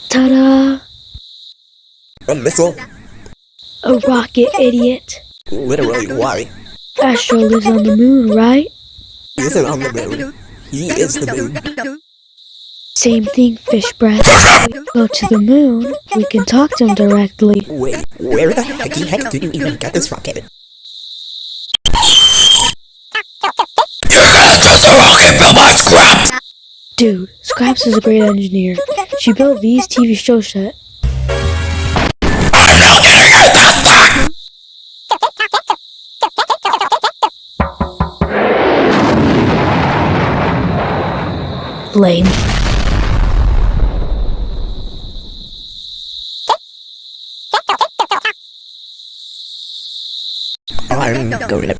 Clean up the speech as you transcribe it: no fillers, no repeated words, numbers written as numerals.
Ta-da! A missile? A rocket, idiot. Literally, why? Astro lives on the moon, right? He isn't on the moon. He is the moon. Same thing, fish breath. Go to the moon, we can talk to him directly. Wait, where the heck did you even get this rocket? Just a rocket built by scrap! Dude, Scraps is a great engineer. She built V's TV show set. I'm not gonna get that back! Lame. I'm going to